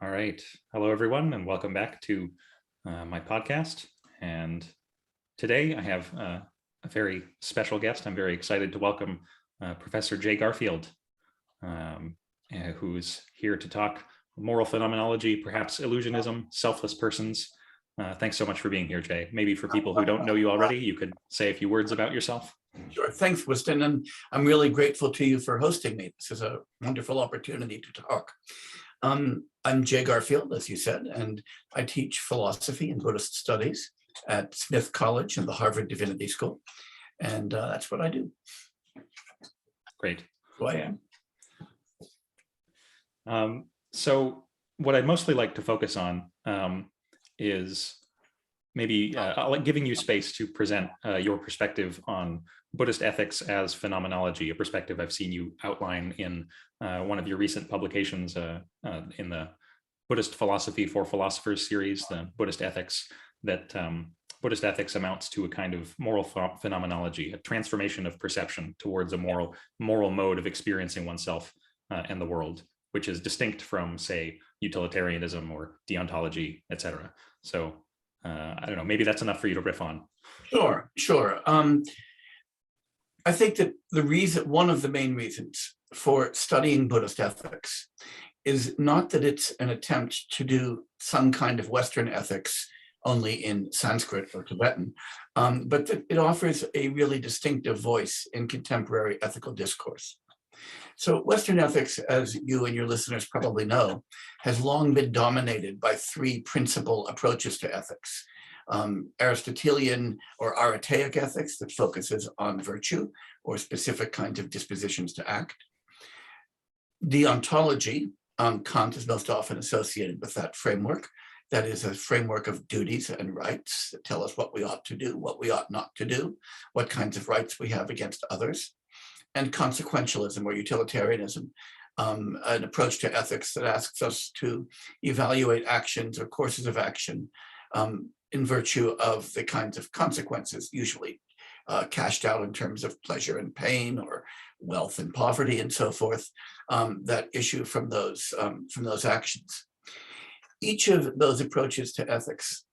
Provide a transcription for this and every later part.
All right. Hello, everyone, and welcome back to my podcast. And today I have a very special guest. I'm very excited to welcome Professor Jay Garfield, who's here to talk moral phenomenology, perhaps illusionism, selfless persons. Thanks so much for being here, Jay. Maybe for people who don't know you already, you could say a few words about yourself. Sure. Thanks, Wiston. And I'm really grateful to you for hosting me. This is a wonderful opportunity to talk. I'm Jay Garfield, as you said, and I teach philosophy and Buddhist studies at Smith College and the Harvard Divinity School. And that's what I do. Great. Who I am. So what I'd mostly like to focus on is maybe giving you space to present your perspective on Buddhist ethics as phenomenology, a perspective I've seen you outline in one of your recent publications in the Buddhist Philosophy for Philosophers series, the Buddhist ethics, that Buddhist ethics amounts to a kind of moral phenomenology, a transformation of perception towards a moral mode of experiencing oneself and the world, which is distinct from, say, utilitarianism or deontology, etc. So I don't know, maybe that's enough for you to riff on. Sure. I think that one of the main reasons for studying Buddhist ethics is not that it's an attempt to do some kind of Western ethics only in Sanskrit or Tibetan, but that it offers a really distinctive voice in contemporary ethical discourse. So Western ethics, as you and your listeners probably know, has long been dominated by three principal approaches to ethics. Aristotelian or Aretaic ethics that focuses on virtue or specific kinds of dispositions to act. Deontology, Kant is most often associated with that framework. That is a framework of duties and rights that tell us what we ought to do, what we ought not to do, what kinds of rights we have against others. And consequentialism or utilitarianism, an approach to ethics that asks us to evaluate actions or courses of action in virtue of the kinds of consequences, usually cashed out in terms of pleasure and pain or wealth and poverty and so forth, that issue from those actions. Each of those approaches to ethics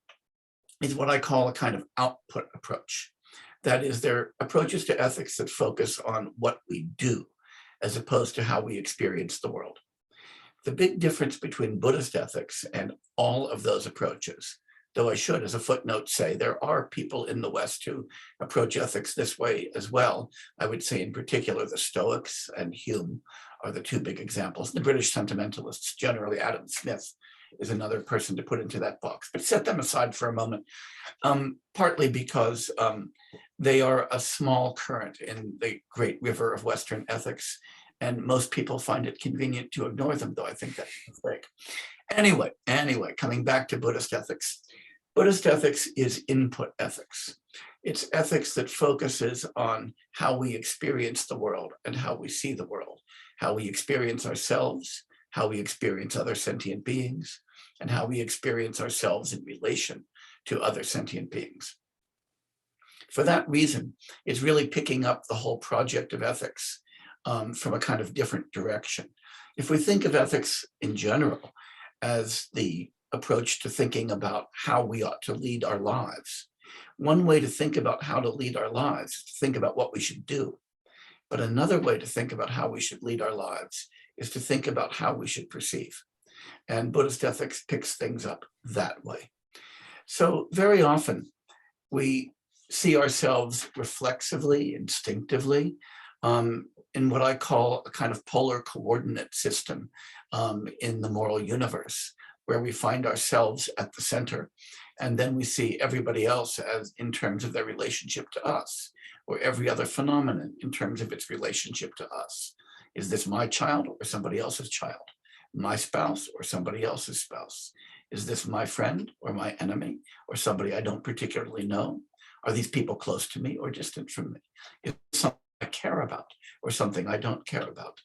is what I call a kind of output approach. That is, they're approaches to ethics that focus on what we do as opposed to how we experience the world. The big difference between Buddhist ethics and all of those approaches, though I should, as a footnote, say there are people in the West who approach ethics this way as well. I would say in particular the Stoics and Hume are the two big examples. The British sentimentalists, generally Adam Smith, is another person to put into that box. But set them aside for a moment, partly because they are a small current in the great river of Western ethics, and most people find it convenient to ignore them, though I think that's a mistake. Anyway, coming back to Buddhist ethics. Buddhist ethics is input ethics. It's ethics that focuses on how we experience the world and how we see the world, how we experience ourselves, how we experience other sentient beings, and how we experience ourselves in relation to other sentient beings. For that reason, it's really picking up the whole project of ethics from a kind of different direction. If we think of ethics in general as the approach to thinking about how we ought to lead our lives, one way to think about how to lead our lives is to think about what we should do. But another way to think about how we should lead our lives is to think about how we should perceive. And Buddhist ethics picks things up that way. So very often we see ourselves reflexively, instinctively, in what I call a kind of polar coordinate system in the moral universe, where we find ourselves at the center, and then we see everybody else as in terms of their relationship to us, or every other phenomenon in terms of its relationship to us. Is this my child or somebody else's child? My spouse or somebody else's spouse? Is this my friend or my enemy or somebody I don't particularly know? Are these people close to me or distant from me? Is it something I care about or something I don't care about?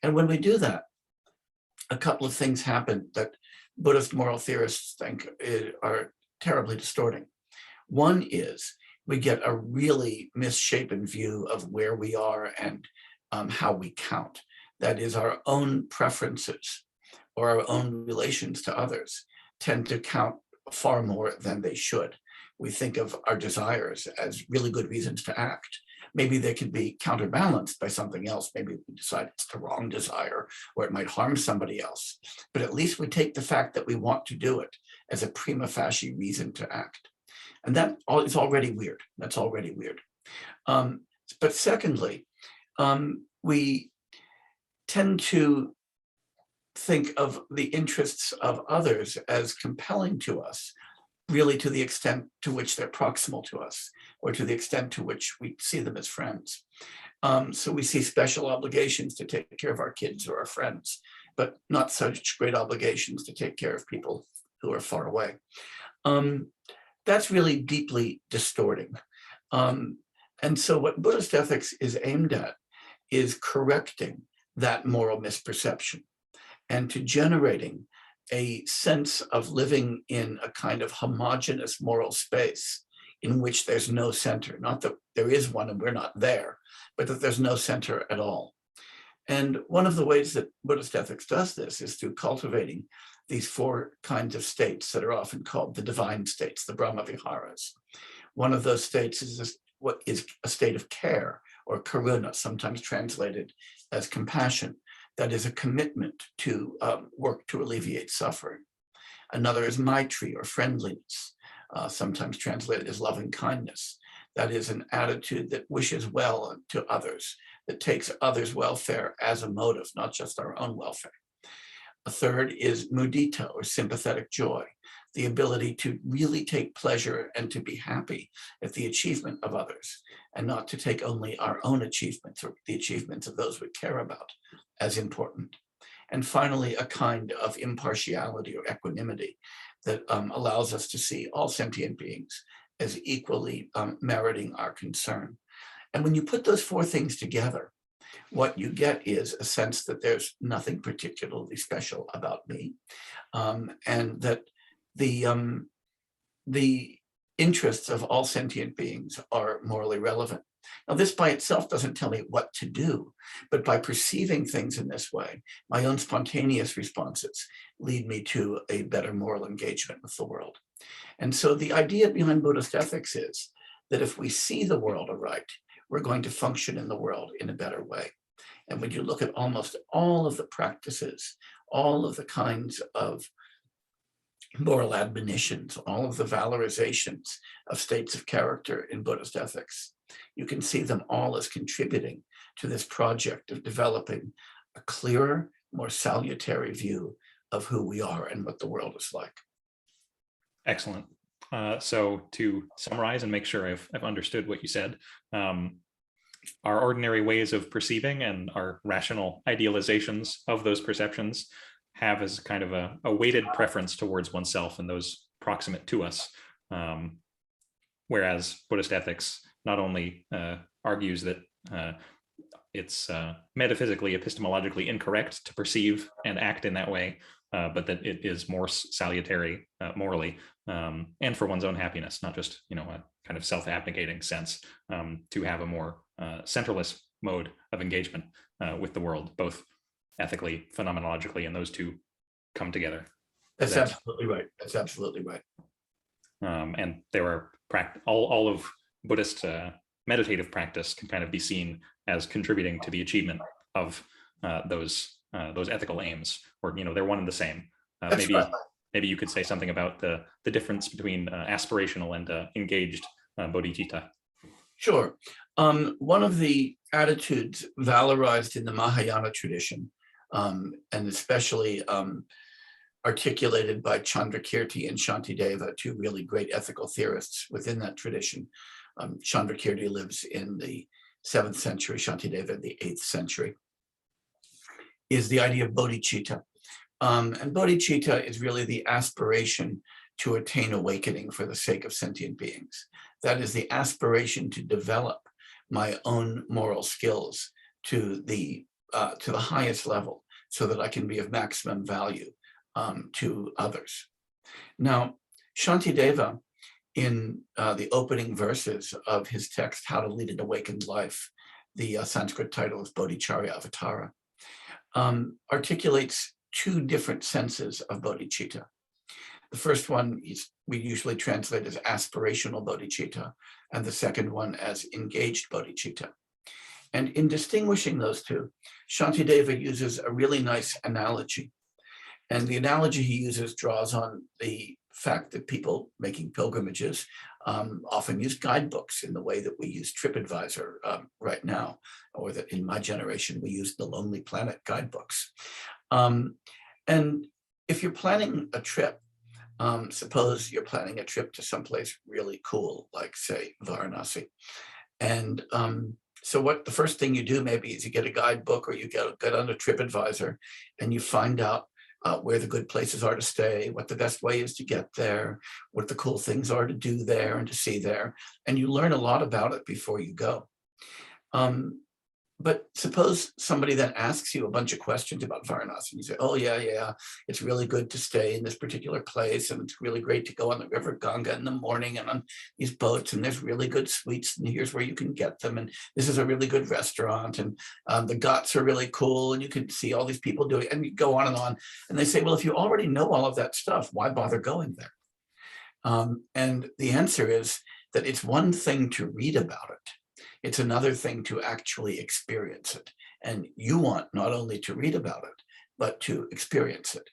And when we do that, a couple of things happen that Buddhist moral theorists think are terribly distorting. One is we get a really misshapen view of where we are and how we count. That is, our own preferences or our own relations to others tend to count far more than they should. We think of our desires as really good reasons to act. Maybe they could be counterbalanced by something else. Maybe we decide it's the wrong desire, or it might harm somebody else. But at least we take the fact that we want to do it as a prima facie reason to act. And that is already weird. That's already weird. But secondly, we tend to think of the interests of others as compelling to us, really to the extent to which they're proximal to us, or to the extent to which we see them as friends. So we see special obligations to take care of our kids or our friends, but not such great obligations to take care of people who are far away. That's really deeply distorting. And so what Buddhist ethics is aimed at is correcting that moral misperception and to generating a sense of living in a kind of homogeneous moral space in which there's no center. Not that there is one and we're not there, but that there's no center at all. And one of the ways that Buddhist ethics does this is through cultivating these four kinds of states that are often called the divine states, the Brahma Viharas. One of those states is what is a state of care, or karuna, sometimes translated as compassion. That is a commitment to work to alleviate suffering. Another is maitri, or friendliness, sometimes translated as loving kindness. That is an attitude that wishes well to others, that takes others' welfare as a motive, not just our own welfare. A third is mudita, or sympathetic joy, the ability to really take pleasure and to be happy at the achievement of others, and not to take only our own achievements or the achievements of those we care about as important. And finally, a kind of impartiality or equanimity that allows us to see all sentient beings as equally meriting our concern. And when you put those four things together, what you get is a sense that there's nothing particularly special about me, and that the interests of all sentient beings are morally relevant. Now, this by itself doesn't tell me what to do, but by perceiving things in this way, my own spontaneous responses lead me to a better moral engagement with the world. And so the idea behind Buddhist ethics is that if we see the world aright, we're going to function in the world in a better way. And when you look at almost all of the practices, all of the kinds of moral admonitions, all of the valorizations of states of character in Buddhist ethics, you can see them all as contributing to this project of developing a clearer, more salutary view of who we are and what the world is like. Excellent. So to summarize and make sure I've understood what you said, our ordinary ways of perceiving and our rational idealizations of those perceptions have as kind of a weighted preference towards oneself and those proximate to us. Whereas Buddhist ethics not only argues that it's metaphysically, epistemologically incorrect to perceive and act in that way, but that it is more salutary morally and for one's own happiness, not just a kind of self-abnegating sense, to have a more centralist mode of engagement with the world, both ethically, phenomenologically, and those two come together. That's absolutely right. That's absolutely right. And there are all of Buddhist meditative practice can kind of be seen as contributing to the achievement of those ethical aims, or they're one and the same. Maybe you could say something about the difference between aspirational and engaged bodhicitta. Sure. One of the attitudes valorized in the Mahayana tradition, and especially articulated by Chandrakirti and Shantideva, two really great ethical theorists within that tradition. Chandrakirti lives in the 7th century, Shantideva in the 8th century, is the idea of bodhicitta. And bodhicitta is really the aspiration to attain awakening for the sake of sentient beings. That is the aspiration to develop my own moral skills to the highest level so that I can be of maximum value to others. Now, Shantideva, in the opening verses of his text, How to Lead an Awakened Life, the Sanskrit title is Bodhicharya Avatara, articulates two different senses of bodhicitta. The first one we usually translate as aspirational bodhicitta, and the second one as engaged bodhicitta. And in distinguishing those two, Shantideva uses a really nice analogy. And the analogy he uses draws on the fact that people making pilgrimages often use guidebooks in the way that we use TripAdvisor right now, or that in my generation we use the Lonely Planet guidebooks. And if you're planning a trip, suppose you're planning a trip to someplace really cool, like say Varanasi. And so what the first thing you do maybe is you get a guidebook, or you get on a TripAdvisor and you find out where the good places are to stay, what the best way is to get there, what the cool things are to do there and to see there. And you learn a lot about it before you go. But suppose somebody then asks you a bunch of questions about Varanasi, and you say, oh yeah, it's really good to stay in this particular place, and it's really great to go on the River Ganga in the morning and on these boats, and there's really good sweets, and here's where you can get them, and this is a really good restaurant, and the ghats are really cool, and you can see all these people doing, and you go on. And they say, well, if you already know all of that stuff, why bother going there? And the answer is that it's one thing to read about it. It's another thing to actually experience it. And you want not only to read about it, but to experience it.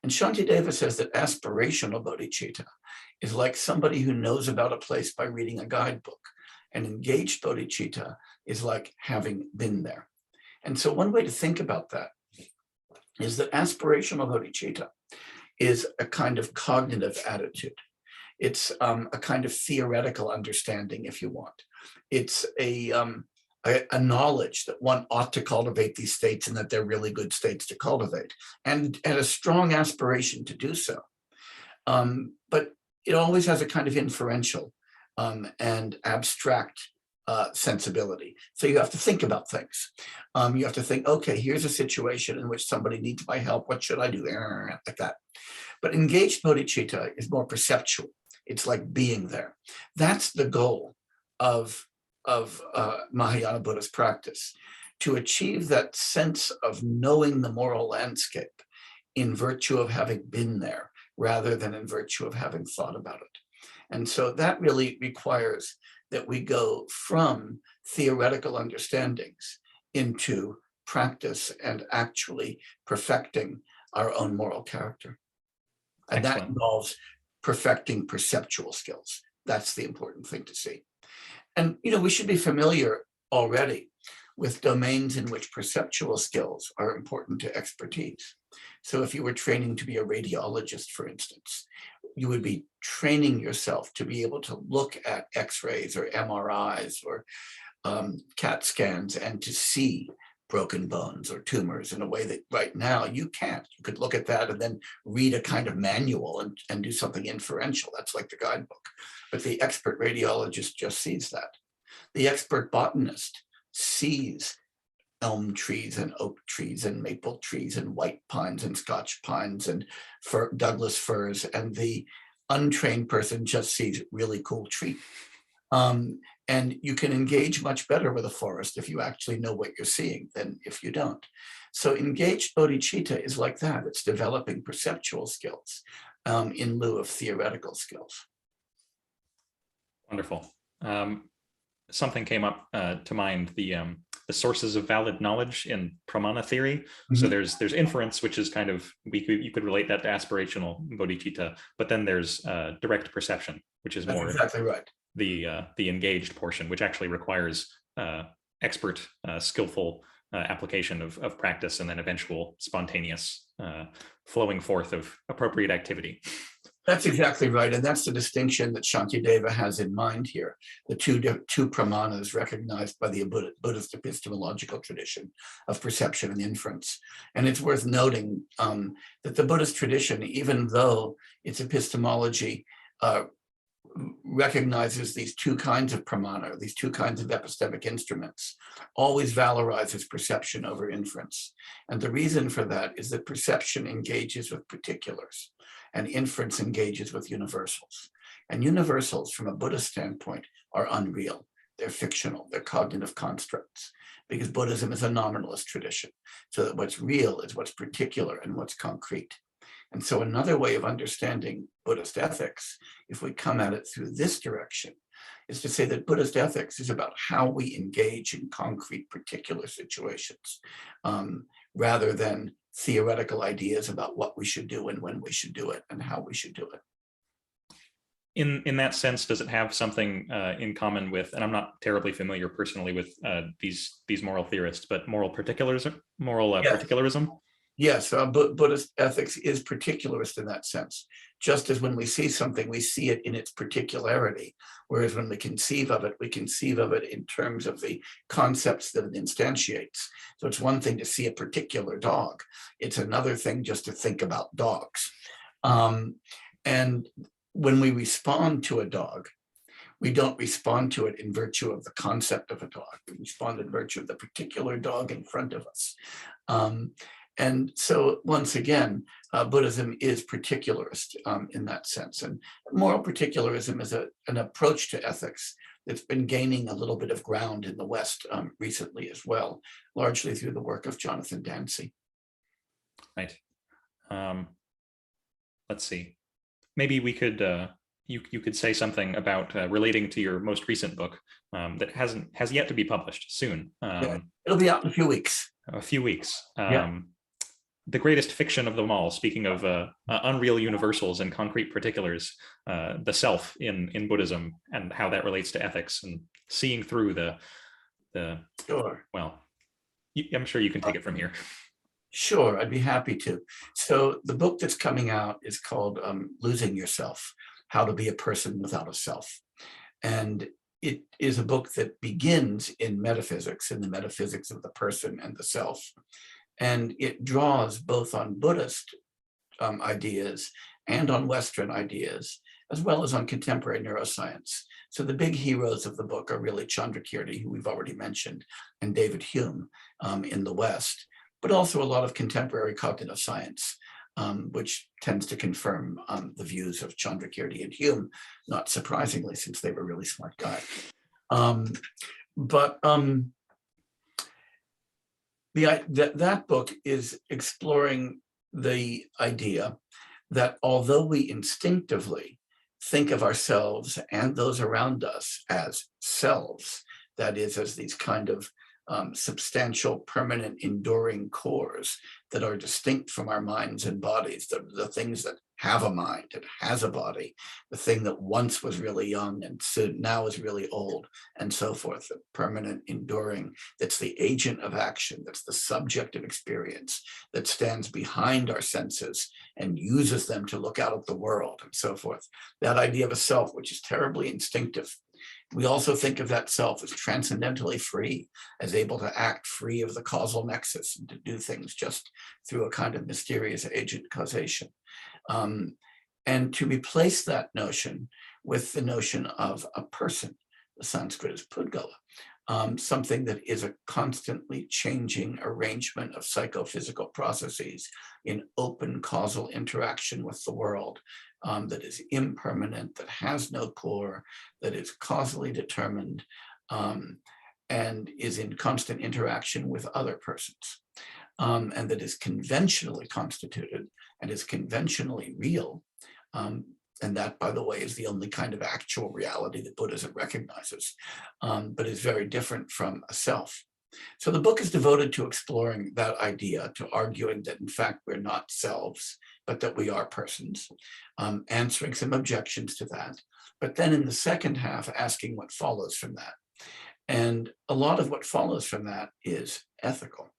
And Shantideva says that aspirational bodhicitta is like somebody who knows about a place by reading a guidebook. And engaged bodhicitta is like having been there. And so one way to think about that is that aspirational bodhicitta is a kind of cognitive attitude. It's a kind of theoretical understanding, if you want. It's a knowledge that one ought to cultivate these states and that they're really good states to cultivate, and a strong aspiration to do so. But it always has a kind of inferential and abstract sensibility. So you have to think about things. You have to think, okay, here's a situation in which somebody needs my help. What should I do? Like that. But engaged bodhicitta is more perceptual. It's like being there. That's the goal of Mahayana Buddhist practice, to achieve that sense of knowing the moral landscape in virtue of having been there, rather than in virtue of having thought about it. And so that really requires that we go from theoretical understandings into practice and actually perfecting our own moral character. And Excellent. that involves perfecting perceptual skills. That's the important thing to see. And, we should be familiar already with domains in which perceptual skills are important to expertise. So if you were training to be a radiologist, for instance, you would be training yourself to be able to look at X-rays or MRIs or CAT scans and to see broken bones or tumors in a way that right now you can't. You could look at that and then read a kind of manual and do something inferential. That's like the guidebook. But the expert radiologist just sees that. The expert botanist sees elm trees and oak trees and maple trees and white pines and Scotch pines and Douglas firs, and the untrained person just sees really cool tree. And you can engage much better with a forest if you actually know what you're seeing than if you don't. So engaged bodhicitta is like that. It's developing perceptual skills in lieu of theoretical skills. Wonderful. Something came up to mind, the sources of valid knowledge in pramana theory. Mm-hmm. So there's inference, which is kind of, you could relate that to aspirational bodhicitta, but then there's direct perception, which is more exactly right. The engaged portion, which actually requires expert, skillful application of practice, and then eventual spontaneous flowing forth of appropriate activity. That's exactly right. And that's the distinction that Shantideva has in mind here. The two pramanas recognized by the Buddhist epistemological tradition of perception and inference. And it's worth noting that the Buddhist tradition, even though its epistemology recognizes these two kinds of pramana, these two kinds of epistemic instruments, always valorizes perception over inference. And the reason for that is that perception engages with particulars and inference engages with universals. And universals from a Buddhist standpoint are unreal. They're fictional, they're cognitive constructs. because Buddhism is a nominalist tradition. So that what's real is what's particular and what's concrete. And so another way of understanding Buddhist ethics, if we come at it through this direction, is to say that Buddhist ethics is about how we engage in concrete, particular situations, rather than theoretical ideas about what we should do and when we should do it and how we should do it. In that sense, does it have something in common with, and I'm not terribly familiar personally with these moral theorists, but moral particularism? Particularism? Yes, Buddhist ethics is particularist in that sense. Just as when we see something, we see it in its particularity, whereas when we conceive of it in terms of the concepts that it instantiates. So it's one thing to see a particular dog. It's another thing just to think about dogs. And when we respond to a dog, we don't respond to it in virtue of the concept of a dog. We respond in virtue of the particular dog in front of us. And so once again, Buddhism is particularist in that sense. And moral particularism is an approach to ethics that's been gaining a little bit of ground in the West recently as well, largely through the work of Jonathan Dancy. Right. Let's see. Maybe we could, you could say something about relating to your most recent book that has yet to be published soon. Yeah, it'll be out in a few weeks. A few weeks. Yeah. The greatest fiction of them all, speaking of unreal universals and concrete particulars, the self in Buddhism and how that relates to ethics and seeing through the Sure. Well, I'm sure you can take it from here. Sure, I'd be happy to. So the book that's coming out is called Losing Yourself, How to Be a Person Without a Self. And it is a book that begins in metaphysics, in the metaphysics of the person and the self. And it draws both on Buddhist ideas and on Western ideas, as well as on contemporary neuroscience. So the big heroes of the book are really Chandrakirti, who we've already mentioned, and David Hume in the West, but also a lot of contemporary cognitive science, which tends to confirm the views of Chandrakirti and Hume, not surprisingly, since they were really smart guys. That book is exploring the idea that although we instinctively think of ourselves and those around us as selves, that is, as these kind of substantial, permanent, enduring cores that are distinct from our minds and bodies, the things that have a mind and has a body, the thing that once was really young and now is really old, and so forth, the permanent, enduring, that's the agent of action, that's the subject of experience, that stands behind our senses and uses them to look out at the world, and so forth. That idea of a self, which is terribly instinctive. We also think of that self as transcendentally free, as able to act free of the causal nexus and to do things just through a kind of mysterious agent causation. And to replace that notion with the notion of a person, the Sanskrit is Pudgala, something that is a constantly changing arrangement of psychophysical processes in open causal interaction with the world, that is impermanent, that has no core, that is causally determined, and is in constant interaction with other persons, and that is conventionally constituted and is conventionally real. And that, by the way, is the only kind of actual reality that Buddhism recognizes, but is very different from a self. So the book is devoted to exploring that idea, to arguing that, in fact, we're not selves, but that we are persons, answering some objections to that. But then in the second half, asking what follows from that. And a lot of what follows from that is ethical.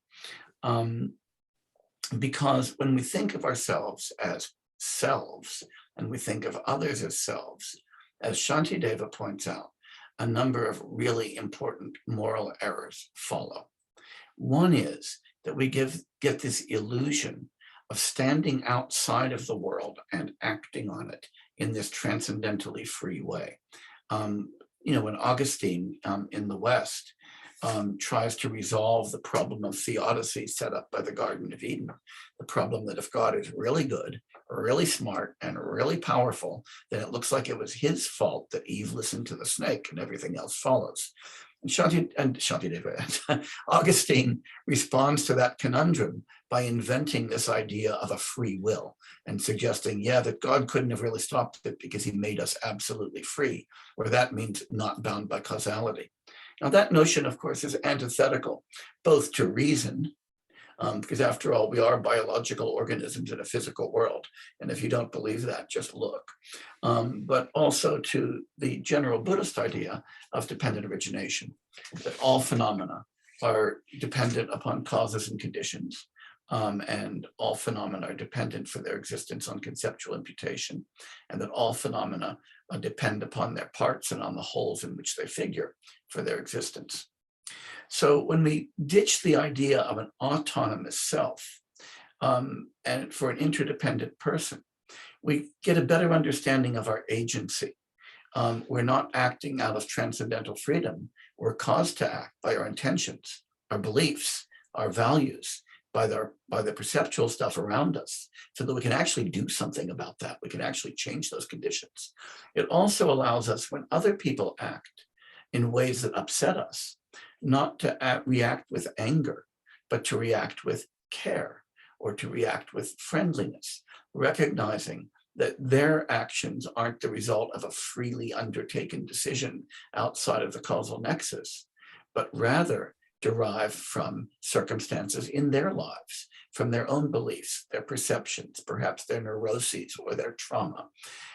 Because when we think of ourselves as selves, and we think of others as selves, as Shantideva points out, a number of really important moral errors follow. One is that we get this illusion of standing outside of the world and acting on it in this transcendentally free way. When Augustine in the West tries to resolve the problem of theodicy set up by the Garden of Eden, the problem that if God is really good, really smart, and really powerful, then it looks like it was his fault that Eve listened to the snake and everything else follows. And Augustine responds to that conundrum by inventing this idea of a free will and suggesting, yeah, that God couldn't have really stopped it because he made us absolutely free, or that means not bound by causality. Now that notion, of course, is antithetical both to reason, because after all, we are biological organisms in a physical world. And if you don't believe that, just look. But also to the general Buddhist idea of dependent origination, that all phenomena are dependent upon causes and conditions, and all phenomena are dependent for their existence on conceptual imputation, and that all phenomena depend upon their parts and on the wholes in which they figure for their existence. So when we ditch the idea of an autonomous self and for an interdependent person, we get a better understanding of our agency. We're not acting out of transcendental freedom. We're caused to act by our intentions, our beliefs, our values, by the perceptual stuff around us, so that we can actually do something about that. We can actually change those conditions. It also allows us, when other people act in ways that upset us, not to react with anger, but to react with care or to react with friendliness, recognizing that their actions aren't the result of a freely undertaken decision outside of the causal nexus, but rather derive from circumstances in their lives, from their own beliefs, their perceptions, perhaps their neuroses or their trauma.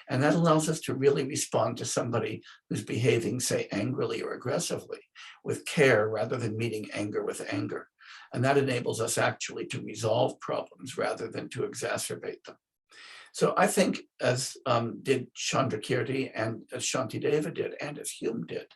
And that allows us to really respond to somebody who's behaving, say, angrily or aggressively, with care rather than meeting anger with anger. And that enables us actually to resolve problems rather than to exacerbate them. So I think, as did Chandrakirti and as Shantideva did, and as Hume did,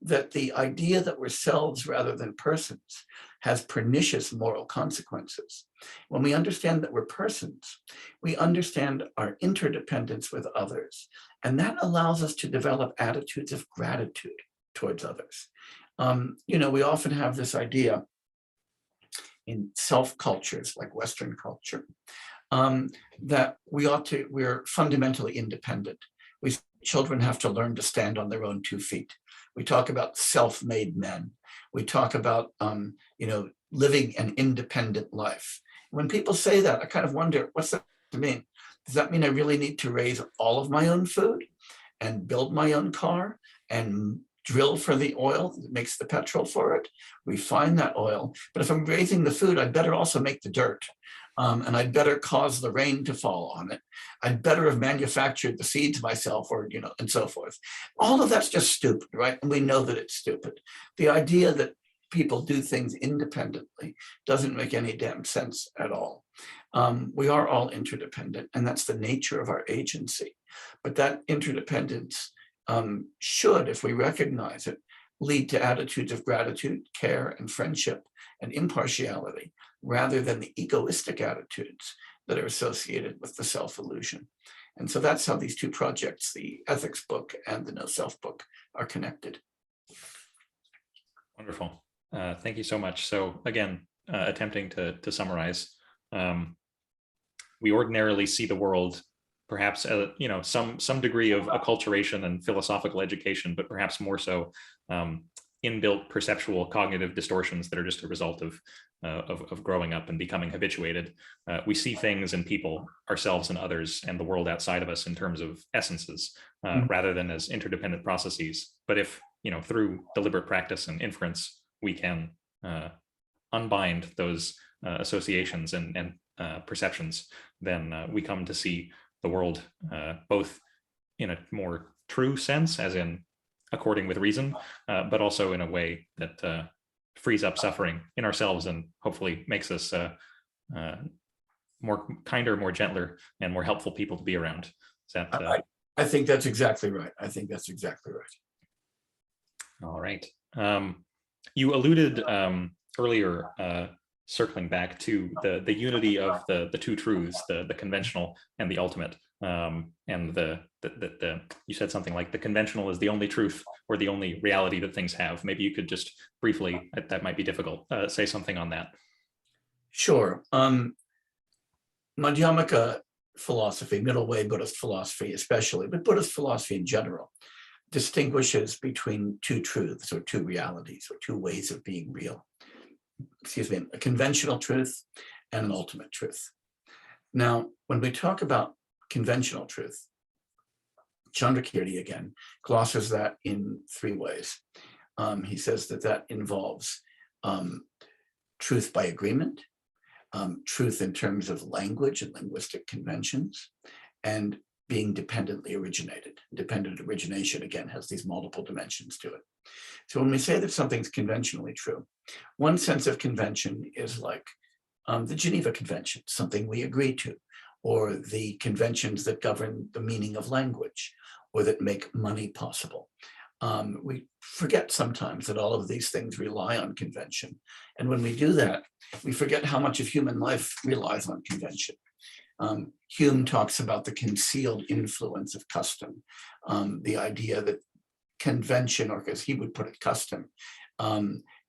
that the idea that we're selves rather than persons has pernicious moral consequences. When we understand that we're persons, we understand our interdependence with others, and that allows us to develop attitudes of gratitude towards others. We often have this idea in self-cultures like Western culture, that we're fundamentally independent. Children have to learn to stand on their own 2 feet. We talk about self-made men. We talk about, living an independent life. When people say that, I kind of wonder, what's that mean? Does that mean I really need to raise all of my own food and build my own car and drill for the oil that makes the petrol for it, refine that oil? But if I'm raising the food, I'd better also make the dirt. And I'd better cause the rain to fall on it. I'd better have manufactured the seeds myself, or, and so forth. All of that's just stupid, right? And we know that it's stupid. The idea that people do things independently doesn't make any damn sense at all. We are all interdependent, and that's the nature of our agency. But that interdependence should, if we recognize it, lead to attitudes of gratitude, care, and friendship, and impartiality, rather than the egoistic attitudes that are associated with the self-illusion. And so that's how these 2 projects, the ethics book and the no self book, are connected. Wonderful. Thank you so much. So again, attempting to summarize, we ordinarily see the world perhaps some degree of acculturation and philosophical education, but perhaps more so inbuilt perceptual cognitive distortions that are just a result of growing up and becoming habituated. We see things and people, ourselves and others, and the world outside of us in terms of essences, rather than as interdependent processes. But if, through deliberate practice and inference, we can unbind those associations and perceptions, then we come to see the world both in a more true sense, as in according with reason, but also in a way that frees up suffering in ourselves and hopefully makes us more kinder, more gentler, and more helpful people to be around. Is that, I think that's exactly right. I think that's exactly right. All right. You alluded earlier, circling back to the unity of the 2 truths, the conventional and the ultimate, and you said something like the conventional is the only truth or the only reality that things have. Maybe you could just briefly, that might be difficult, say something on that. Sure. Madhyamaka philosophy, middle way Buddhist philosophy especially, but Buddhist philosophy in general, distinguishes between two truths or two realities or two ways of being real. Excuse me, a conventional truth and an ultimate truth. Now, when we talk about conventional truth, Chandrakirti again glosses that in three ways. He says that that involves truth by agreement, truth in terms of language and linguistic conventions, and being dependently originated. Dependent origination, again, has these multiple dimensions to it. So when we say that something's conventionally true, one sense of convention is like the Geneva Convention, something we agree to, or the conventions that govern the meaning of language, or that make money possible. We forget sometimes that all of these things rely on convention. And when we do that, we forget how much of human life relies on convention. Hume talks about the concealed influence of custom, the idea that convention, or as he would put it, custom,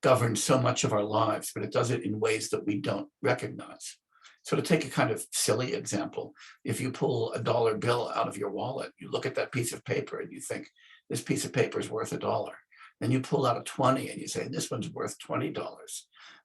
governs so much of our lives, but it does it in ways that we don't recognize. So to take a kind of silly example, if you pull a dollar bill out of your wallet, you look at that piece of paper and you think, this piece of paper is worth $1. Then you pull out a 20 and you say, this one's worth $20.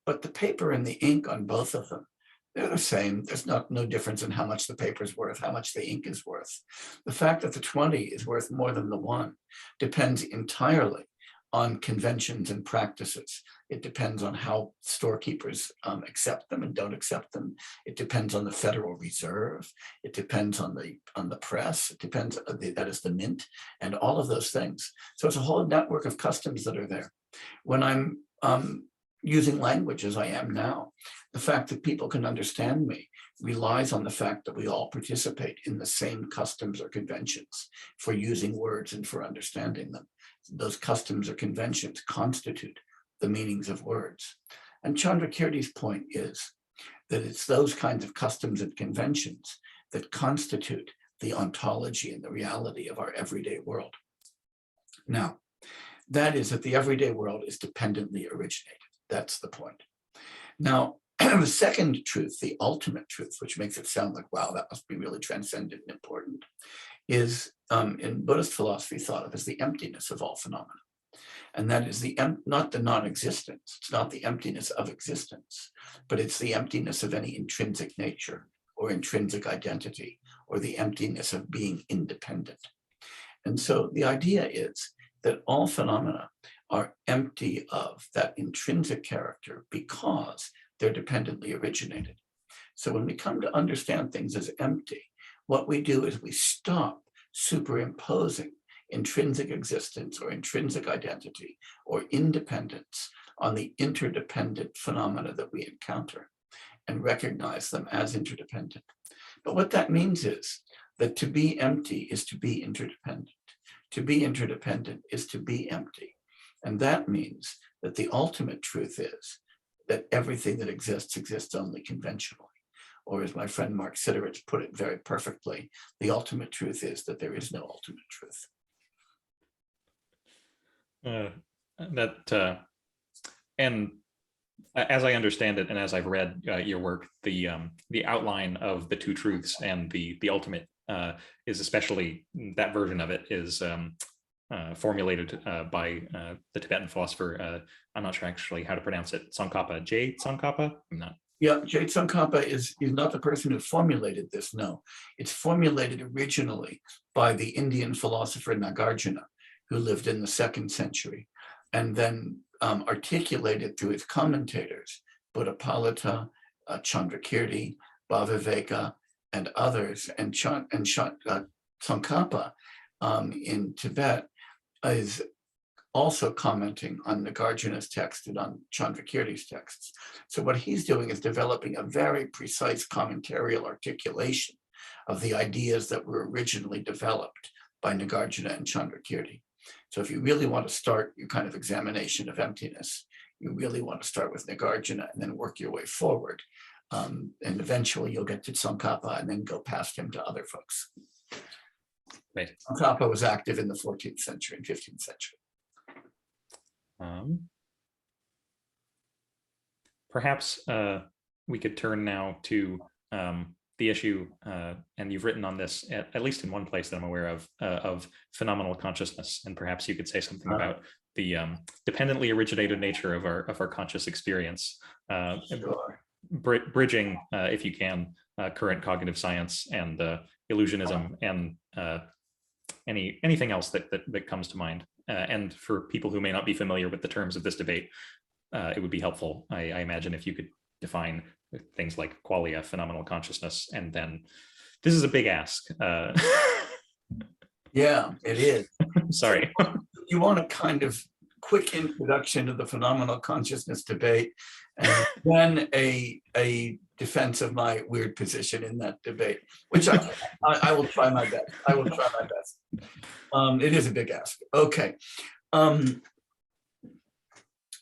But the paper and the ink on both of them, they're the same. There's no difference in how much the paper is worth, how much the ink is worth. The fact that the 20 is worth more than the one depends entirely on conventions and practices. It depends on how storekeepers accept them and don't accept them. It depends on the Federal Reserve. It depends on the press. It depends, that is the mint, and all of those things. So it's a whole network of customs that are there. When I'm using language as I am now, the fact that people can understand me relies on the fact that we all participate in the same customs or conventions for using words and for understanding them. Those customs or conventions constitute the meanings of words. And Chandrakirti's point is that it's those kinds of customs and conventions that constitute the ontology and the reality of our everyday world. Now, that is that the everyday world is dependently originated. That's the point. Now, the second truth, the ultimate truth, which makes it sound like, wow, that must be really transcendent and important, is in Buddhist philosophy thought of as the emptiness of all phenomena. And that is not the non-existence, it's not the emptiness of existence, but it's the emptiness of any intrinsic nature or intrinsic identity, or the emptiness of being independent. And so the idea is that all phenomena are empty of that intrinsic character because they're dependently originated. So when we come to understand things as empty, what we do is we stop superimposing intrinsic existence or intrinsic identity or independence on the interdependent phenomena that we encounter and recognize them as interdependent. But what that means is that to be empty is to be interdependent. To be interdependent is to be empty. And that means that the ultimate truth is that everything that exists only conventionally. Or as my friend Mark Sideritz put it very perfectly, the ultimate truth is that there is no ultimate truth. And as I understand it, and as I've read your work, the outline of the two truths and the ultimate is, especially that version of it, is formulated by the Tibetan philosopher. I'm not sure actually how to pronounce it. Tsongkhapa, Jay Tsongkhapa. I'm not. Yeah, Jay Tsongkhapa is not the person who formulated this. No, it's formulated originally by the Indian philosopher Nagarjuna, who lived in the 2nd century, and then articulated through his commentators, Buddhapalita, Chandrakirti, Bhaviveka, and others, and Tsongkhapa in Tibet is also commenting on Nagarjuna's text and on Chandrakirti's texts. So what he's doing is developing a very precise commentarial articulation of the ideas that were originally developed by Nagarjuna and Chandrakirti. So if you really want to start your kind of examination of emptiness, you really want to start with Nagarjuna and then work your way forward. And eventually you'll get to Tsongkhapa and then go past him to other folks. Right. Tsongkhapa was active in the 14th century and 15th century. Perhaps we could turn now to the issue, and you've written on this at least in one place that I'm aware of phenomenal consciousness, and perhaps you could say something about the dependently originated nature of our conscious experience, Sure. bridging, if you can, current cognitive science and illusionism and anything else that comes to mind. And for people who may not be familiar with the terms of this debate, it would be helpful, I imagine, if you could define things like qualia, phenomenal consciousness, and then this is a big ask. Yeah, it is. Sorry. You want a kind of quick introduction to the phenomenal consciousness debate, and then a defense of my weird position in that debate, which I will try my best. I will try my best. It is a big ask. Okay.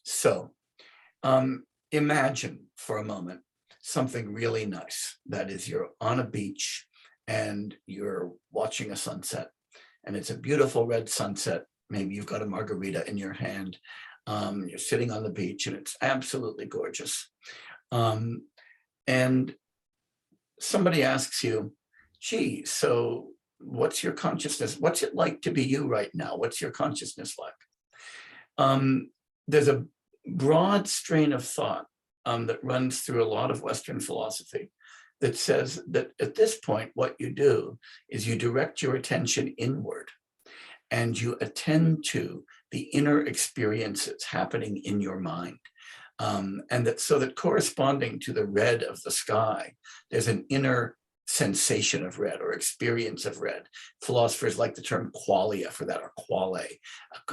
So imagine for a moment something really nice. That is, you're on a beach and you're watching a sunset, and it's a beautiful red sunset. Maybe you've got a margarita in your hand. You're sitting on the beach and it's absolutely gorgeous. And somebody asks you, gee, so what's your consciousness? What's it like to be you right now? What's your consciousness like? There's a broad strain of thought that runs through a lot of Western philosophy that says that at this point, what you do is you direct your attention inward and you attend to the inner experiences happening in your mind. And that so that corresponding to the red of the sky, there's an inner sensation of red or experience of red. Philosophers like the term qualia for that, or quale,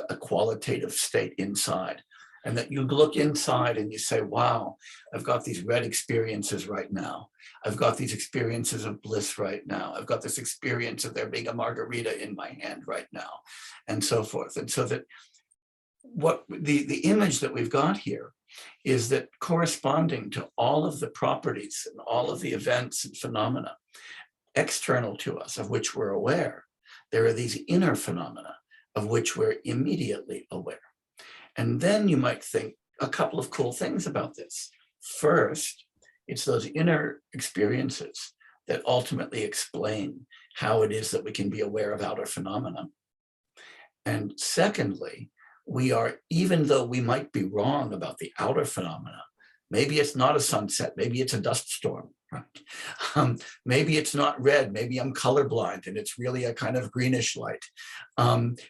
a qualitative state inside. And that you look inside and you say, wow, I've got these red experiences right now. I've got these experiences of bliss right now. I've got this experience of there being a margarita in my hand right now, and so forth. And so that what the image that we've got here is that corresponding to all of the properties and all of the events and phenomena external to us of which we're aware, there are these inner phenomena of which we're immediately aware. And then you might think a couple of cool things about this. First, it's those inner experiences that ultimately explain how it is that we can be aware of outer phenomena. And secondly, we are, even though we might be wrong about the outer phenomena, maybe it's not a sunset, maybe it's a dust storm, right? Maybe it's not red, maybe I'm colorblind and it's really a kind of greenish light.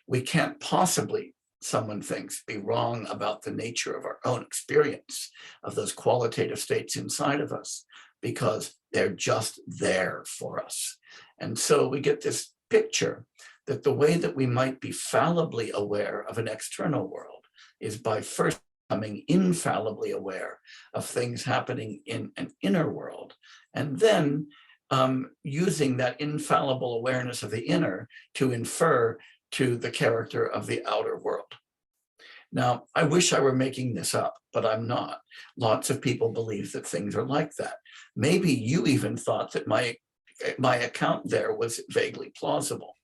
We can't possibly, someone thinks, be wrong about the nature of our own experience of those qualitative states inside of us, because they're just there for us. And so we get this picture that the way that we might be fallibly aware of an external world is by first becoming infallibly aware of things happening in an inner world, and then using that infallible awareness of the inner to infer to the character of the outer world. Now, I wish I were making this up, but I'm not. Lots of people believe that things are like that. Maybe you even thought that my account there was vaguely plausible.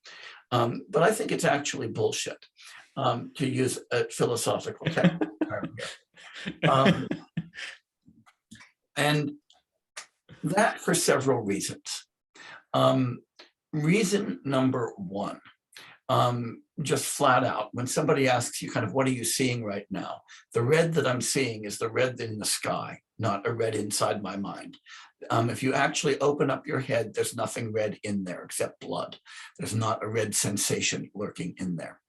But I think it's actually bullshit, to use a philosophical term here. And that for several reasons. Reason number one, just flat out, when somebody asks you kind of, what are you seeing right now? The red that I'm seeing is the red in the sky, not a red inside my mind. If you actually open up your head, there's nothing red in there except blood. There's not a red sensation lurking in there.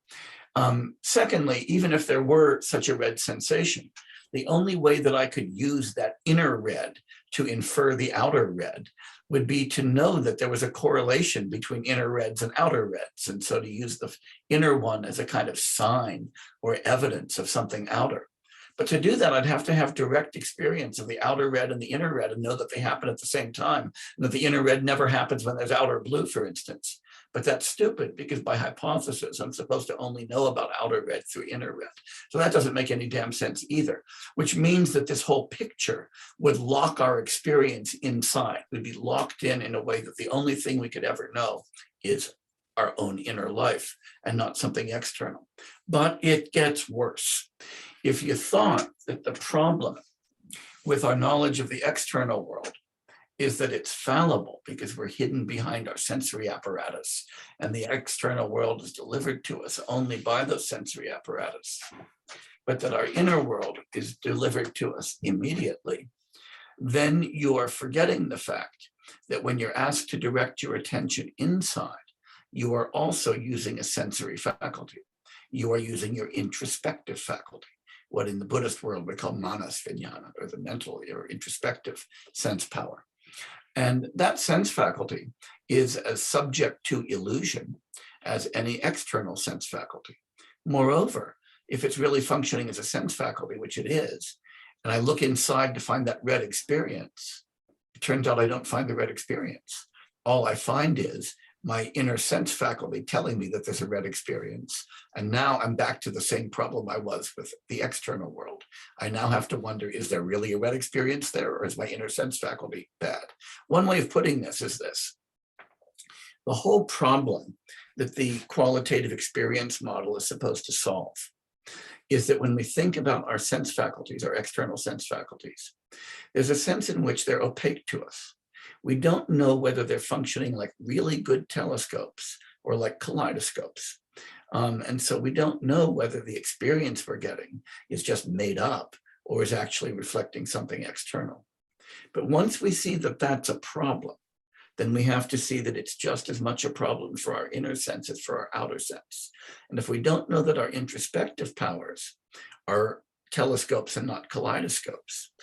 Secondly, even if there were such a red sensation, the only way that I could use that inner red to infer the outer red would be to know that there was a correlation between inner reds and outer reds. And so to use the inner one as a kind of sign or evidence of something outer. But to do that, I'd have to have direct experience of the outer red and the inner red and know that they happen at the same time, and that the inner red never happens when there's outer blue, for instance. But that's stupid, because by hypothesis, I'm supposed to only know about outer red through inner red. So that doesn't make any damn sense either, which means that this whole picture would lock our experience inside. We'd be locked in a way that the only thing we could ever know is our own inner life and not something external. But it gets worse. If you thought that the problem with our knowledge of the external world is that it's fallible because we're hidden behind our sensory apparatus, and the external world is delivered to us only by those sensory apparatus, but that our inner world is delivered to us immediately, then you are forgetting the fact that when you're asked to direct your attention inside, you are also using a sensory faculty. You are using your introspective faculty, what in the Buddhist world we call manas vijnana, or the mental or introspective sense power. And that sense faculty is as subject to illusion as any external sense faculty. Moreover, if it's really functioning as a sense faculty, which it is, and I look inside to find that red experience, it turns out I don't find the red experience. All I find is my inner sense faculty telling me that there's a red experience. And now I'm back to the same problem I was with the external world. I now have to wonder, is there really a red experience there, or is my inner sense faculty bad? One way of putting this is this. The whole problem that the qualitative experience model is supposed to solve is that when we think about our sense faculties, our external sense faculties, there's a sense in which they're opaque to us. We don't know whether they're functioning like really good telescopes or like kaleidoscopes. And so we don't know whether the experience we're getting is just made up or is actually reflecting something external. But once we see that that's a problem, then we have to see that it's just as much a problem for our inner sense as for our outer sense. And if we don't know that our introspective powers are telescopes and not kaleidoscopes,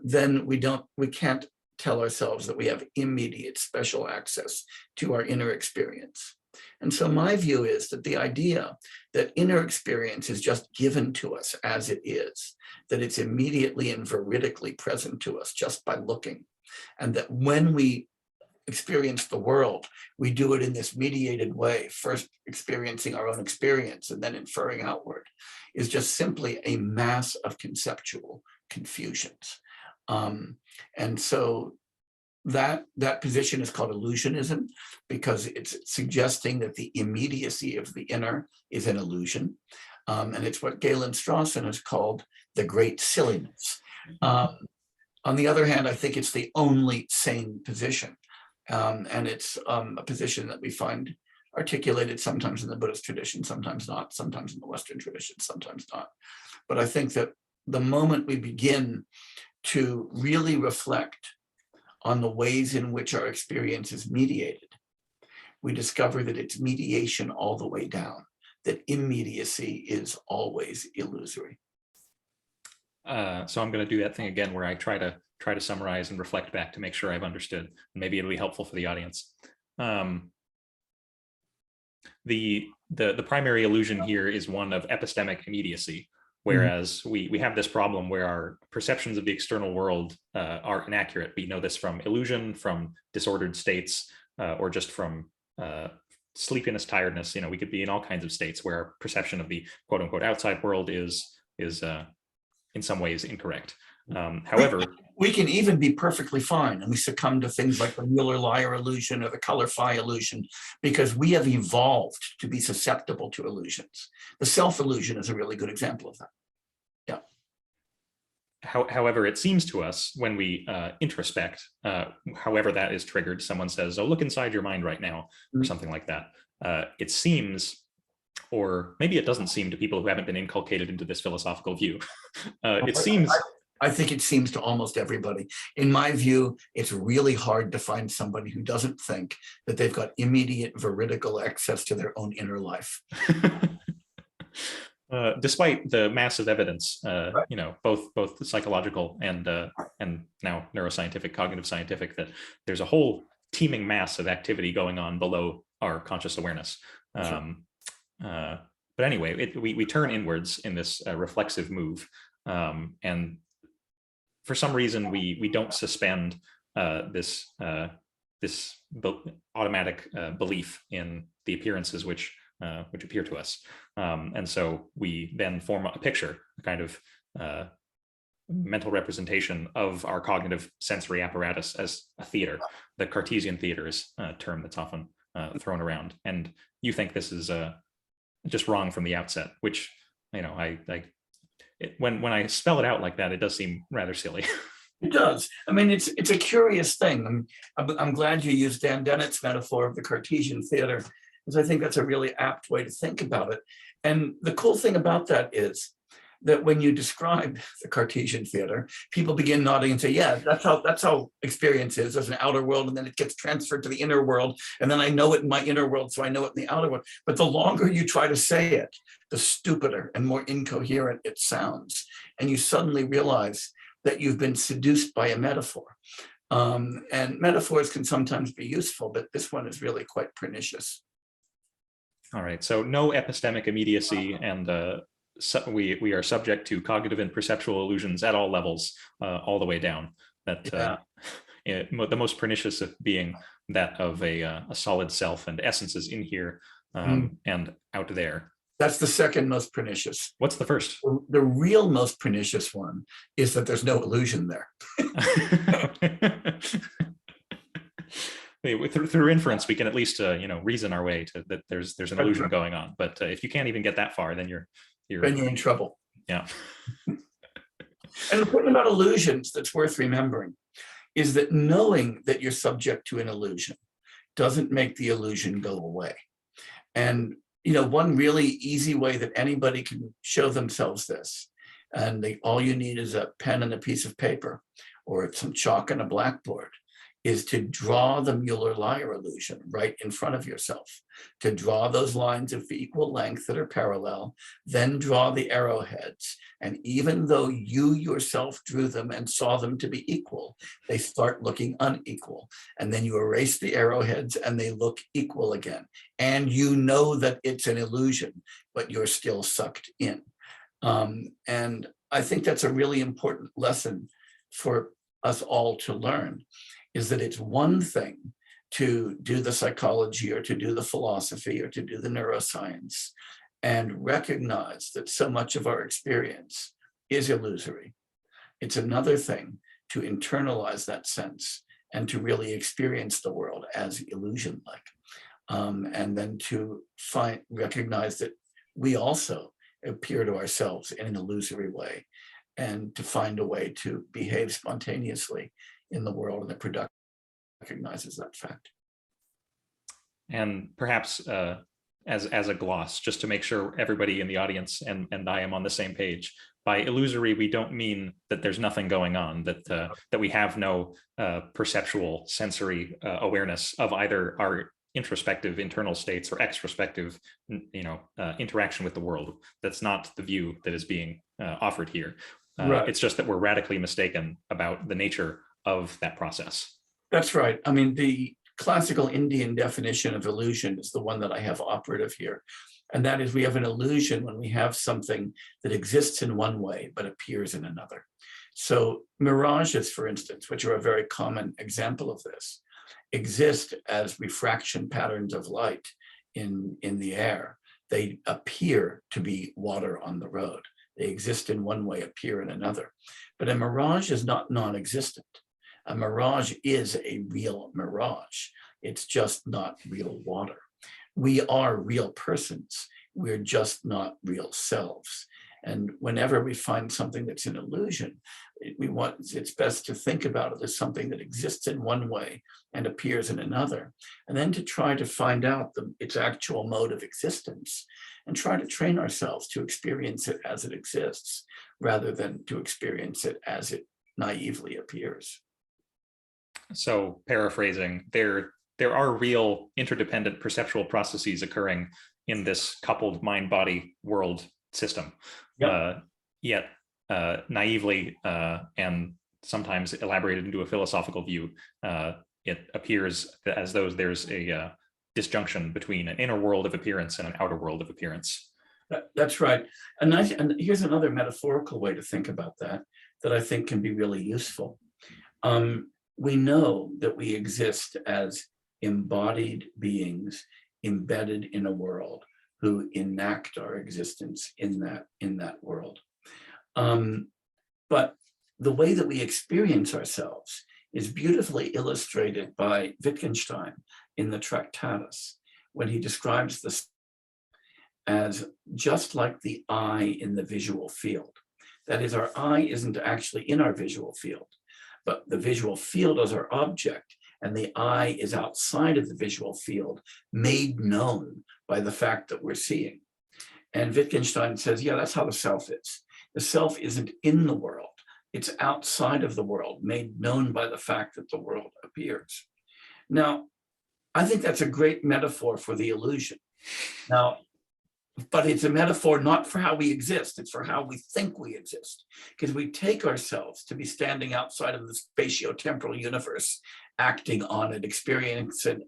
then we can't tell ourselves that we have immediate special access to our inner experience. And so my view is that the idea that inner experience is just given to us as it is, that it's immediately and veridically present to us just by looking, and that when we experience the world, we do it in this mediated way, first experiencing our own experience and then inferring outward, is just simply a mass of conceptual confusions. And so that position is called illusionism because it's suggesting that the immediacy of the inner is an illusion. And it's what Galen Strawson has called the great silliness. On the other hand, I think it's the only sane position. And it's a position that we find articulated sometimes in the Buddhist tradition, sometimes not, sometimes in the Western tradition, sometimes not. But I think that the moment we begin to really reflect on the ways in which our experience is mediated, we discover that it's mediation all the way down, that immediacy is always illusory. So I'm going to do that thing again where I try to summarize and reflect back to make sure I've understood. Maybe it'll be helpful for the audience. The primary illusion here is one of epistemic immediacy, whereas we have this problem where our perceptions of the external world are inaccurate. We know this from illusion, from disordered states, or just from sleepiness, tiredness. We could be in all kinds of states where our perception of the quote unquote outside world is in some ways incorrect. However, we can even be perfectly fine and we succumb to things like the Mueller-Lyer illusion or the color-phi illusion because we have evolved to be susceptible to illusions. The self-illusion is a really good example of that. Yeah. However, it seems to us when we introspect, however that is triggered, someone says, oh, look inside your mind right now, or something like that. It seems, or maybe it doesn't seem to people who haven't been inculcated into this philosophical view. It seems... I think it seems to almost everybody. In my view, it's really hard to find somebody who doesn't think that they've got immediate veridical access to their own inner life. Despite the massive evidence, both the psychological and now neuroscientific, cognitive scientific, that there's a whole teeming mass of activity going on below our conscious awareness. Sure. But anyway, we turn inwards in this reflexive move, and for some reason we don't suspend this automatic belief in the appearances which appear to us, and so we then form a picture, a kind of mental representation of our cognitive sensory apparatus as a theater. The Cartesian theater is a term that's often thrown around, and you think this is just wrong from the outset, which when I spell it out like that, it does seem rather silly. It does. I mean, it's a curious thing. I'm glad you used Dan Dennett's metaphor of the Cartesian theater, because I think that's a really apt way to think about it. And the cool thing about that is that when you describe the Cartesian theater, people begin nodding and say, yeah, that's how experience is. There's an outer world, and then it gets transferred to the inner world. And then I know it in my inner world, so I know it in the outer world. But the longer you try to say it, the stupider and more incoherent it sounds. And you suddenly realize that you've been seduced by a metaphor. And metaphors can sometimes be useful, but this one is really quite pernicious. All right, so no epistemic immediacy, and so we are subject to cognitive and perceptual illusions at all levels, all the way down. That the most pernicious of being that of a solid self and essences in here and out there. That's the second most pernicious. What's the first? The real most pernicious one is that there's no illusion there. Through inference, we can at least reason our way to that there's an illusion going on. But if you can't even get that far, then you're in trouble. Yeah. And the point about illusions that's worth remembering is that knowing that you're subject to an illusion doesn't make the illusion go away. And one really easy way that anybody can show themselves this, and all you need is a pen and a piece of paper or some chalk and a blackboard, is to draw the Mueller-Lyer illusion right in front of yourself, to draw those lines of equal length that are parallel, then draw the arrowheads. And even though you yourself drew them and saw them to be equal, they start looking unequal. And then you erase the arrowheads and they look equal again. And you know that it's an illusion, but you're still sucked in. And I think that's a really important lesson for us all to learn, is that it's one thing to do the psychology or to do the philosophy or to do the neuroscience and recognize that so much of our experience is illusory. It's another thing to internalize that sense and to really experience the world as illusion-like. And then to recognize that we also appear to ourselves in an illusory way, and to find a way to behave spontaneously in the world, and the product recognizes that fact. And perhaps as a gloss, just to make sure everybody in the audience and I am on the same page, by illusory we don't mean that there's nothing going on, that we have no perceptual sensory awareness of either our introspective internal states or extrospective interaction with the world. That's not the view that is being offered here. Right. It's just that we're radically mistaken about the nature of that process. That's right. I mean, the classical Indian definition of illusion is the one that I have operative here. And that is, we have an illusion when we have something that exists in one way but appears in another. So mirages, for instance, which are a very common example of this, exist as refraction patterns of light in the air. They appear to be water on the road. They exist in one way, appear in another. But a mirage is not non-existent. A mirage is a real mirage. It's just not real water. We are real persons. We're just not real selves. And whenever we find something that's an illusion, it's best to think about it as something that exists in one way and appears in another, and then to try to find out its actual mode of existence and try to train ourselves to experience it as it exists, rather than to experience it as it naively appears. So paraphrasing, there are real interdependent perceptual processes occurring in this coupled mind-body world system. Yep. Yet naively and sometimes elaborated into a philosophical view, it appears as though there's a disjunction between an inner world of appearance and an outer world of appearance. That's right. And here's another metaphorical way to think about that I think can be really useful. We know that we exist as embodied beings embedded in a world who enact our existence in that world. But the way that we experience ourselves is beautifully illustrated by Wittgenstein in the Tractatus, when he describes this as just like the eye in the visual field. That is, our eye isn't actually in our visual field, but the visual field is our object, and the I is outside of the visual field, made known by the fact that we're seeing. And Wittgenstein says, yeah, that's how the self is. The self isn't in the world. It's outside of the world, made known by the fact that the world appears. Now, I think that's a great metaphor for the illusion. Now, but it's a metaphor not for how we exist, it's for how we think we exist. Because we take ourselves to be standing outside of the spatio-temporal universe, acting on it, experiencing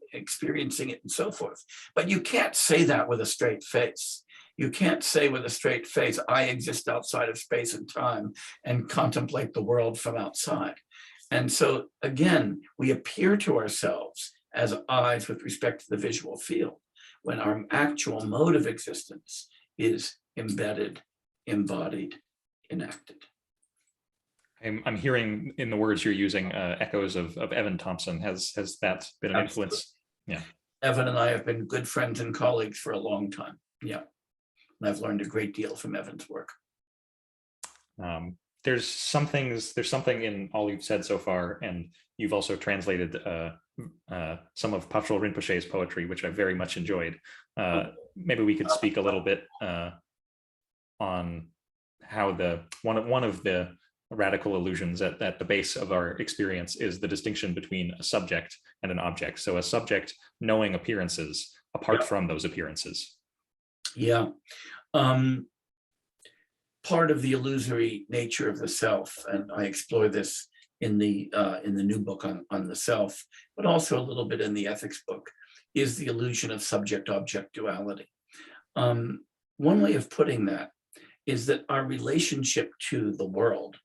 it, and so forth. But you can't say that with a straight face. You can't say with a straight face, I exist outside of space and time, and contemplate the world from outside. And so again, we appear to ourselves as eyes with respect to the visual field, when our actual mode of existence is embedded, embodied, enacted. I'm hearing in the words you're using echoes of Evan Thompson. Has that been an influence? Yeah. Evan and I have been good friends and colleagues for a long time. Yeah. And I've learned a great deal from Evan's work. There's something in all you've said so far, and you've also translated some of Patrul Rinpoche's poetry, which I very much enjoyed. Maybe we could speak a little bit on how one of the radical illusions at the base of our experience is the distinction between a subject and an object. So a subject knowing appearances apart from those appearances. Yeah. Part of the illusory nature of the self, and I explore this in the new book on the self, but also a little bit in the ethics book, is the illusion of subject-object duality. One way of putting that is that our relationship to the world,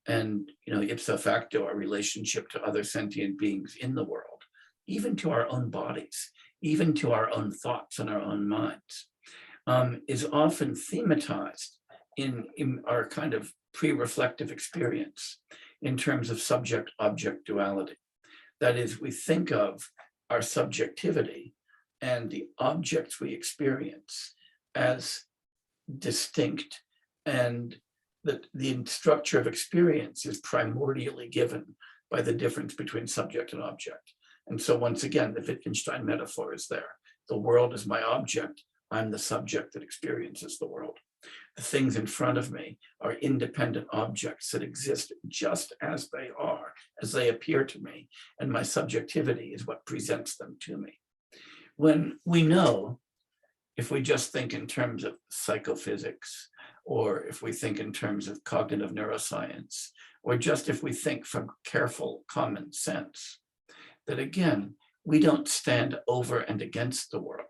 and ipso facto our relationship to other sentient beings in the world, even to our own bodies, even to our own thoughts and our own minds, is often thematized in our kind of pre-reflective experience in terms of subject-object duality. That is, we think of our subjectivity and the objects we experience as distinct, and that the structure of experience is primordially given by the difference between subject and object. And so once again, the Wittgenstein metaphor is there. The world is my object. I'm the subject that experiences the world. The things in front of me are independent objects that exist just as they are, as they appear to me, and my subjectivity is what presents them to me. When we know, if we just think in terms of psychophysics, or if we think in terms of cognitive neuroscience, or just if we think from careful common sense, that again, we don't stand over and against the world.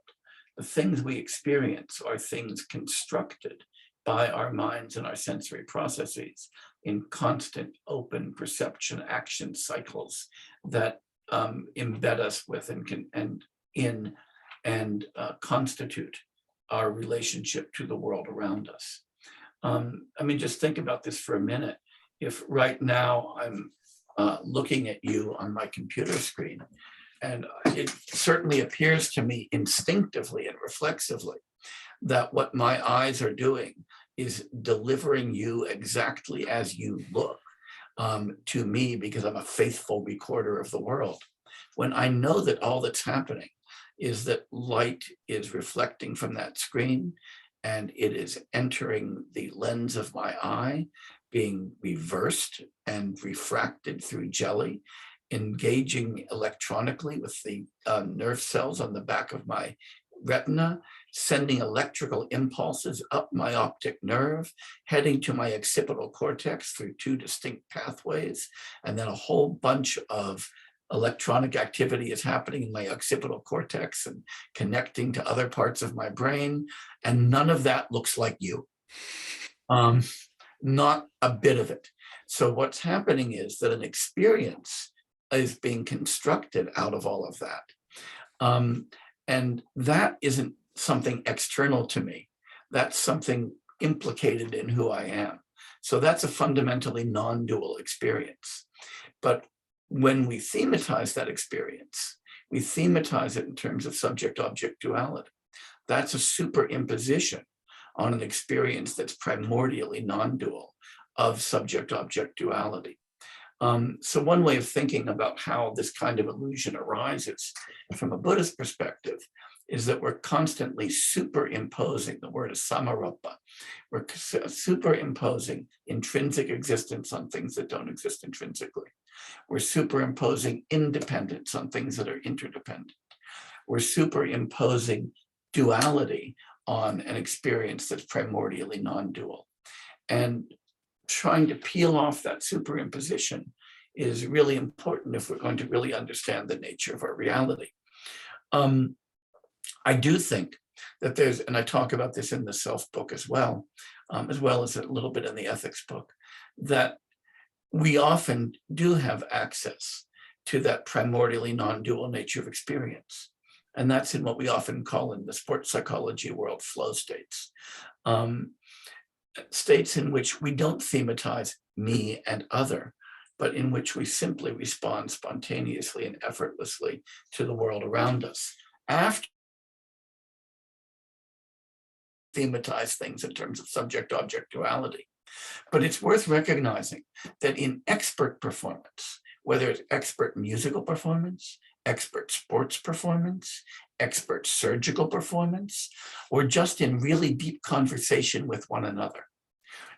The things we experience are things constructed by our minds and our sensory processes in constant open perception action cycles that embed us with and constitute our relationship to the world around us. I mean, just think about this for a minute. If right now I'm looking at you on my computer screen, and it certainly appears to me instinctively and reflexively that what my eyes are doing is delivering you exactly as you look to me, because I'm a faithful recorder of the world. When I know that all that's happening is that light is reflecting from that screen, and it is entering the lens of my eye, being reversed and refracted through jelly, engaging electronically with the nerve cells on the back of my retina, sending electrical impulses up my optic nerve, heading to my occipital cortex through two distinct pathways, and then a whole bunch of electronic activity is happening in my occipital cortex and connecting to other parts of my brain, and none of that looks like you. Not a bit of it. So what's happening is that an experience is being constructed out of all of that. And that isn't something external to me. That's something implicated in who I am. So that's a fundamentally non-dual experience. But when we thematize that experience, we thematize it in terms of subject-object duality. That's a superimposition on an experience that's primordially non-dual of subject-object duality. So one way of thinking about how this kind of illusion arises from a Buddhist perspective is that we're constantly superimposing, the word is samarapa, we're superimposing intrinsic existence on things that don't exist intrinsically. We're superimposing independence on things that are interdependent. We're superimposing duality on an experience that's primordially non-dual. And trying to peel off that superimposition is really important if we're going to really understand the nature of our reality. I do think that there's, and I talk about this in the self book as well as a little bit in the ethics book, that we often do have access to that primordially non-dual nature of experience. And that's in what we often call in the sports psychology world flow states. States in which we don't thematize me and other, but in which we simply respond spontaneously and effortlessly to the world around us. After thematize things in terms of subject-object duality. But it's worth recognizing that in expert performance, whether it's expert musical performance, expert sports performance, expert surgical performance, or just in really deep conversation with one another,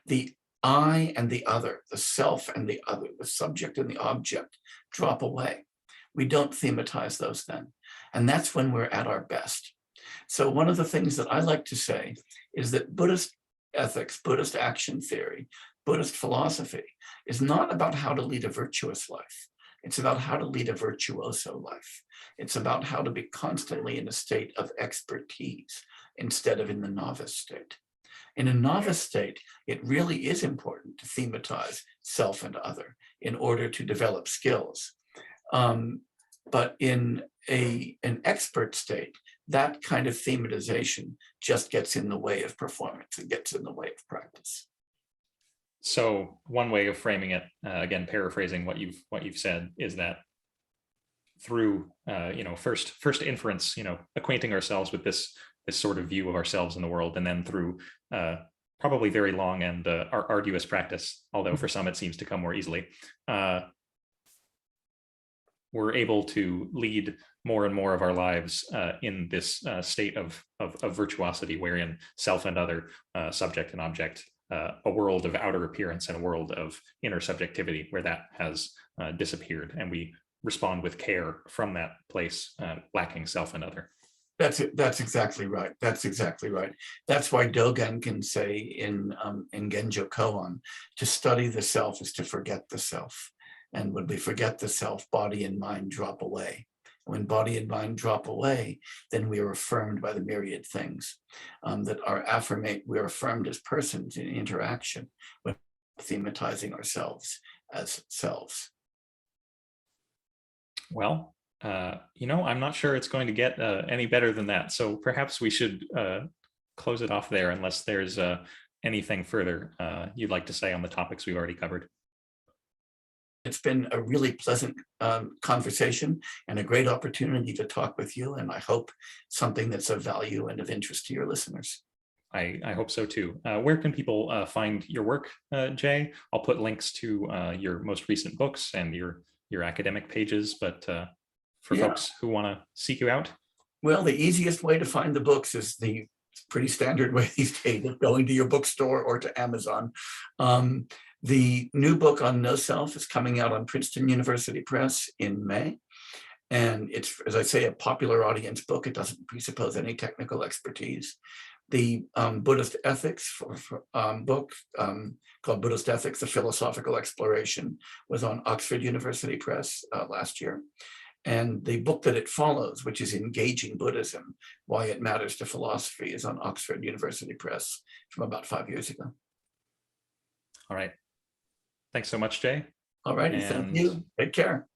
the I and the other, the self and the other, the subject and the object drop away. We don't thematize those then. And that's when we're at our best. So one of the things that I like to say is that Buddhist ethics, Buddhist action theory, Buddhist philosophy is not about how to lead a virtuous life. It's about how to lead a virtuoso life. It's about how to be constantly in a state of expertise instead of in the novice state. In a novice state, it really is important to thematize self and other in order to develop skills. But in an expert state, that kind of thematization just gets in the way of performance. It gets in the way of practice. So one way of framing it, again, paraphrasing what you've said, is that through first inference, acquainting ourselves with this sort of view of ourselves in the world, and then through probably very long and arduous practice, although for some it seems to come more easily, we're able to lead more and more of our lives in this state of virtuosity, wherein self and other, subject and object, a world of outer appearance and a world of inner subjectivity, where that has disappeared, and we respond with care from that place, lacking self and other. That's it. That's exactly right. That's exactly right. That's why Dogen can say in Genjo Koan, to study the self is to forget the self. And when we forget the self, body and mind drop away. When body and mind drop away, then we are affirmed by the myriad things that are affirmate. We are affirmed as persons in interaction with thematizing ourselves as selves. Well, I'm not sure it's going to get any better than that. So perhaps we should close it off there, unless there's anything further you'd like to say on the topics we've already covered. It's been a really pleasant conversation and a great opportunity to talk with you. And I hope something that's of value and of interest to your listeners. I hope so too. Where can people find your work, Jay? I'll put links to your most recent books and your academic pages, but for folks who want to seek you out? Well, the easiest way to find the books is the pretty standard way these days of going to your bookstore or to Amazon. The new book on No Self is coming out on Princeton University Press in May. And it's, as I say, a popular audience book. It doesn't presuppose any technical expertise. The Buddhist ethics book called Buddhist Ethics, A Philosophical Exploration, was on Oxford University Press last year. And the book that it follows, which is Engaging Buddhism, Why It Matters to Philosophy, is on Oxford University Press from about 5 years ago. All right. Thanks so much, Jay. All righty. Thank you. Take care.